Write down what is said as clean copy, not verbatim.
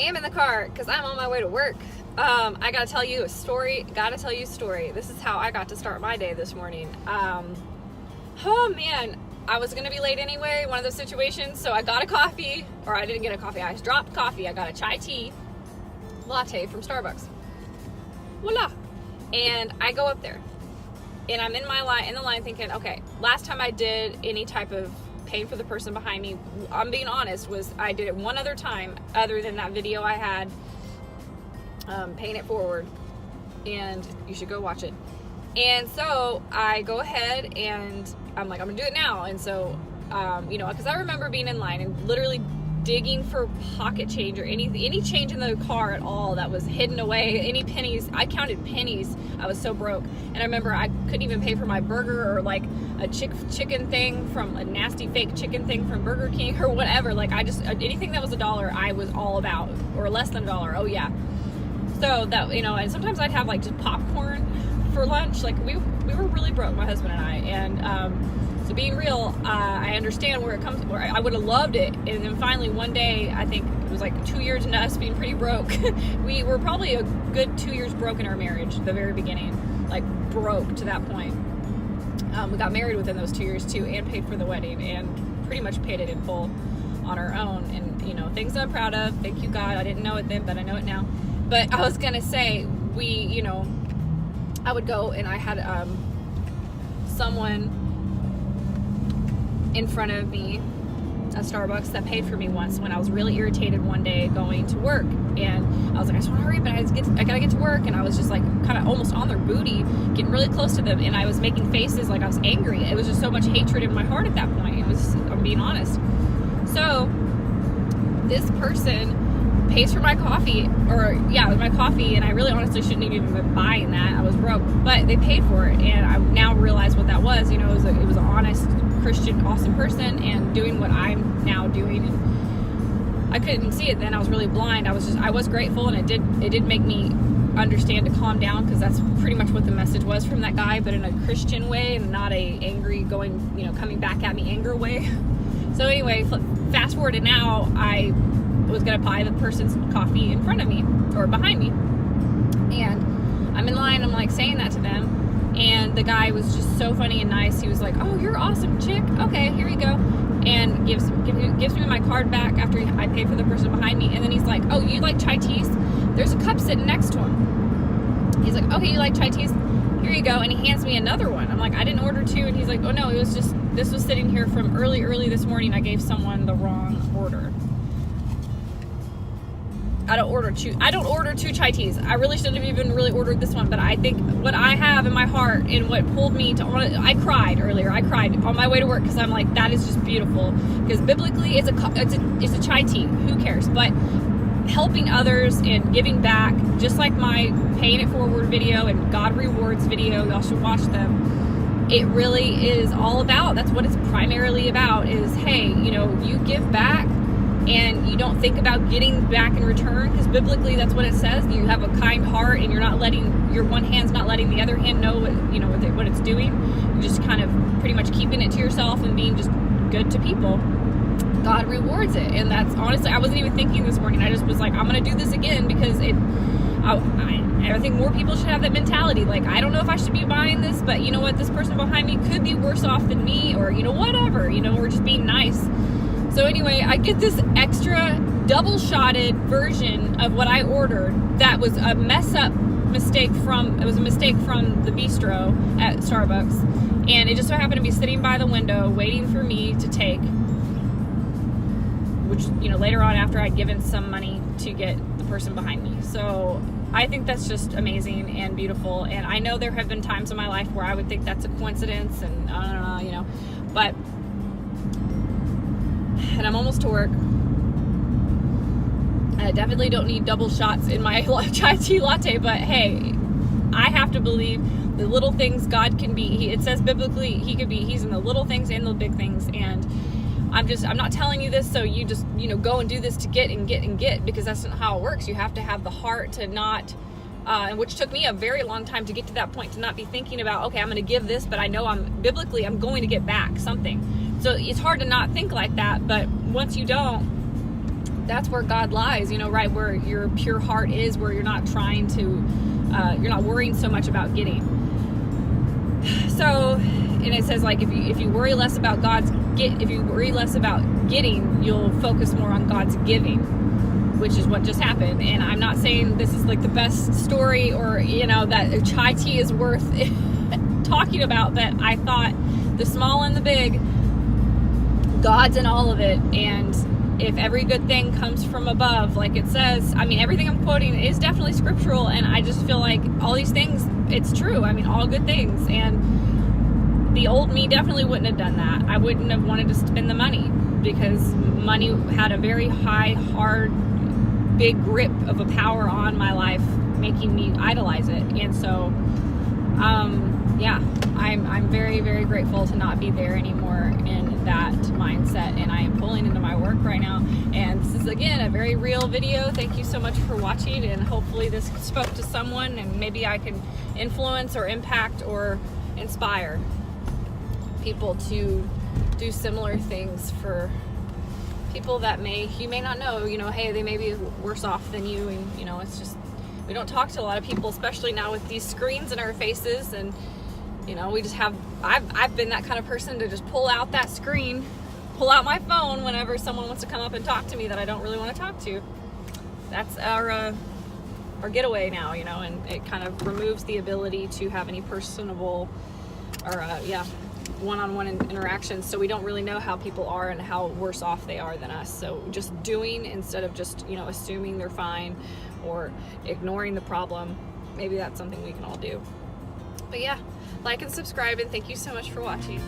am in the car because I'm on my way to work. I gotta tell you a story. This is how I got to start my day this morning. Oh man, I was gonna be late anyway, one of those situations. So I got a coffee, or I didn't get a coffee. I just dropped coffee. I got a chai tea latte from Starbucks. Voila! And I go up there, and I'm in the line thinking, okay, last time I did any type of paying for the person behind me, I'm being honest, was I did it one other time other than that video I had, paying it forward, and you should go watch it. And so I go ahead and I'm like, I'm gonna do it now. And so because I remember being in line and literally digging for pocket change or any change in the car at all that was hidden away, any pennies. I counted pennies. I was so broke. And I remember I couldn't even pay for my burger or like a chicken thing from a nasty fake chicken thing from Burger King or whatever. Like anything that was $1 I was all about, or less than $1. Oh yeah. So that, and sometimes I'd have like just popcorn for lunch. Like we were really broke, my husband and I. And so being real, I understand where it comes, where I would have loved it. And then finally one day, I think it was like 2 years into us being pretty broke. We were probably a good 2 years broke in our marriage, the very beginning, like broke to that point. We got married within those 2 years too, and paid for the wedding, and pretty much paid it in full on our own. And things I'm proud of. Thank you, God. I didn't know it then, but I know it now. But I was gonna say, I would go, and I had someone in front of me at Starbucks that paid for me once when I was really irritated one day going to work. And I was like, I just want to hurry, but I gotta get to work. And I was just like kind of almost on their booty, getting really close to them. And I was making faces like I was angry. It was just so much hatred in my heart at that point. I'm being honest. So this person pays for my coffee, it was my coffee, and I really honestly shouldn't have even been buying that. I was broke, but they paid for it, and I now realize what that was. It was an honest Christian, awesome person, and doing what I'm now doing. And I couldn't see it then. I was really blind. I was grateful, and it did make me understand to calm down, because that's pretty much what the message was from that guy, but in a Christian way and not a angry coming back at me anger way. So anyway, fast forward to now, I was gonna buy the person's coffee in front of me or behind me, and I'm in line. I'm like saying that to them, and the guy was just so funny and nice. He was like, "Oh, you're awesome, chick. Okay, here you go," and gives me my card back after I paid for the person behind me. And then he's like, "Oh, you like chai teas? There's a cup sitting next to him." He's like, "Okay, you like chai teas? Here you go," and he hands me another one. I'm like, "I didn't order two," and he's like, "Oh no, this was sitting here from early this morning. I gave someone the wrong order." I don't order two chai teas. I really shouldn't have even really ordered this one, but I think what I have in my heart and what pulled me to I cried earlier. I cried on my way to work, because I'm like, that is just beautiful. Because biblically, it's a chai tea. Who cares? But helping others and giving back, just like my paying it forward video and God rewards video, y'all should watch them. It really is all about. That's what it's primarily about. Is hey, you give back. And you don't think about getting back in return, because biblically that's what it says. You have a kind heart, and your one hand's not letting the other hand know what it's doing. You're just kind of pretty much keeping it to yourself and being just good to people. God rewards it, and that's honestly, I wasn't even thinking this morning. I just was like, I'm gonna do this again, because I think more people should have that mentality. Like, I don't know if I should be buying this, but you know what? This person behind me could be worse off than me, or whatever. We're just being nice. So anyway, I get this extra double-shotted version of what I ordered that was a mistake from the bistro at Starbucks. And it just so happened to be sitting by the window waiting for me to take, which, later on after I'd given some money to get the person behind me. So I think that's just amazing and beautiful. And I know there have been times in my life where I would think that's a coincidence, and I don't know, but... And I'm almost to work. I definitely don't need double shots in my chai tea latte, but hey, I have to believe the little things God can be. It says biblically He's in the little things and the big things. And I'm not telling you this so you just, go and do this to get, because that's not how it works. You have to have the heart to not, which took me a very long time to get to that point, to not be thinking about, okay, I'm going to give this, but I know I'm going to get back something. So it's hard to not think like that, but once you don't, that's where God lies, right where your pure heart is, where you're not trying to, you're not worrying so much about getting. So, and it says like, if you worry less about if you worry less about getting, you'll focus more on God's giving, which is what just happened. And I'm not saying this is like the best story, or, that chai tea is worth talking about, but I thought the small and the big, God's in all of it. And if every good thing comes from above, like it says, everything I'm quoting is definitely scriptural, and I just feel like all these things, it's true. All good things. And the old me definitely wouldn't have done that. I wouldn't have wanted to spend the money, because money had a very high, hard, big grip of a power on my life, making me idolize it. And so, I'm very, very grateful to not be there anymore in that mindset, and I am pulling into my work right now. And this is, again, a very real video. Thank you so much for watching, and hopefully this spoke to someone, and maybe I can influence or impact or inspire people to do similar things for people that you may not know, hey, they may be worse off than you. And it's just, we don't talk to a lot of people, especially now with these screens in our faces. And we just have, I've been that kind of person to just pull out that screen, pull out my phone whenever someone wants to come up and talk to me that I don't really want to talk to. That's our getaway now, and it kind of removes the ability to have any personable or one-on-one interactions. So we don't really know how people are and how worse off they are than us. So just doing instead of just, assuming they're fine or ignoring the problem. Maybe that's something we can all do. But yeah, like and subscribe, and thank you so much for watching.